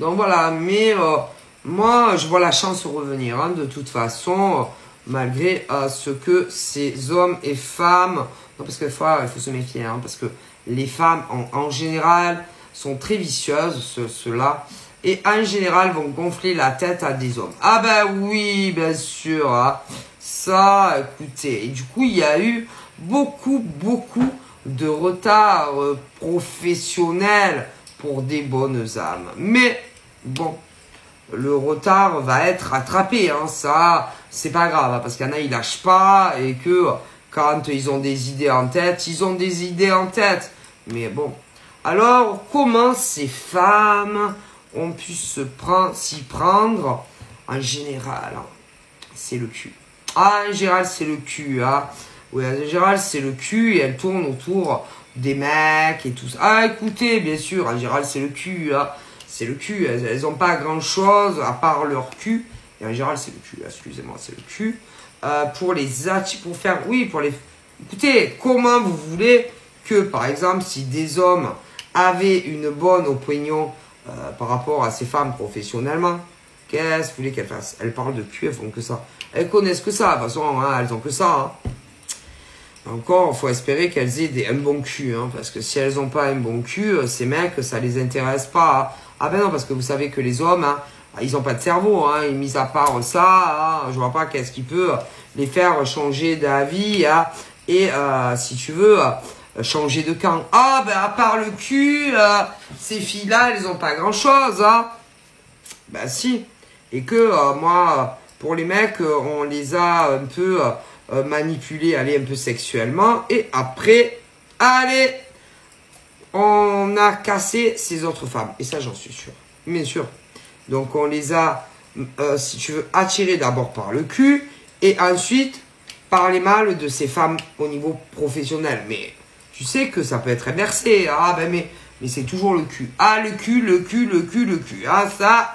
Donc voilà, mais moi, je vois la chance revenir, hein, de toute façon, malgré ce que ces hommes et femmes, non, parce que des fois, il faut se méfier, hein, parce que les femmes, en général, sont très vicieuses, ceux-là, et en général, vont gonfler la tête à des hommes. Ah ben oui, bien sûr, hein, ça, écoutez, et du coup, il y a eu beaucoup de retard professionnel pour des bonnes âmes. Mais, bon, le retard va être rattrapé, hein, ça, c'est pas grave, hein, parce qu'il y en a, ils lâchent pas, et que quand ils ont des idées en tête, ils ont des idées en tête. Mais bon, alors, comment ces femmes ont pu s'y prendre? En général, hein, c'est le cul. Ah, en général, c'est le cul, hein. Oui, en général, c'est le cul, et elles tournent autour des mecs et tout ça. Ah, écoutez, bien sûr, en général, c'est le cul, hein. C'est le cul, elles n'ont pas grand chose à part leur cul. Et en général, c'est le cul, excusez-moi, c'est le cul. Pour les attirer, pour faire, oui, pour les... Écoutez, comment vous voulez que, par exemple, si des hommes avaient une bonne opinion par rapport à ces femmes professionnellement, qu'est-ce que vous voulez qu'elles fassent? Elles parlent de cul, elles font que ça. Elles connaissent que ça, de toute façon, hein, elles ont que ça. Hein. Encore, il faut espérer qu'elles aient un bon cul, hein, parce que si elles n'ont pas un bon cul, ces mecs, ça les intéresse pas. Hein. Ah ben non, parce que vous savez que les hommes, hein, ils n'ont pas de cerveau, hein, et mis à part ça, hein, je vois pas qu'est-ce qui peut les faire changer d'avis, hein, et si tu veux, changer de camp. Ah ben à part le cul, ces filles-là, elles n'ont pas grand-chose, hein. Ben si. Et que moi, pour les mecs, on les a un peu manipulés, allez, un peu sexuellement, et après, allez, on a cassé ces autres femmes. Et ça, j'en suis sûr. Bien sûr. Donc, on les a, si tu veux, attirées d'abord par le cul. Et ensuite, par les mâles de ces femmes au niveau professionnel. Mais tu sais que ça peut être inversé. Ah, ben, mais c'est toujours le cul. Ah, le cul, le cul, le cul, le cul. Ah, ça,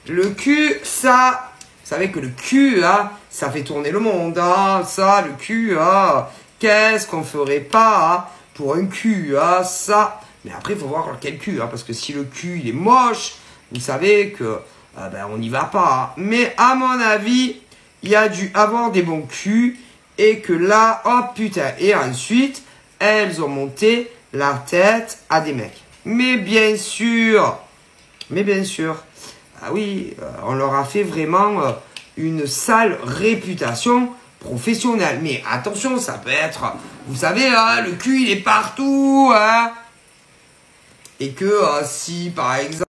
le cul, ça... Vous savez que le cul, hein, ça fait tourner le monde. Hein, ça, le cul, hein, qu'est-ce qu'on ferait pas, hein, pour un cul, hein, ça. Mais après, il faut voir quel cul, hein, parce que si le cul, il est moche, vous savez que ben, on n'y va pas. Hein. Mais à mon avis, il y a dû avoir des bons culs, et que là, oh putain, et ensuite, elles ont monté la tête à des mecs. Mais bien sûr, ah oui, on leur a fait vraiment une sale réputation professionnelle. Mais attention, ça peut être, vous savez, hein, le cul, il est partout, hein. Et que si, par exemple,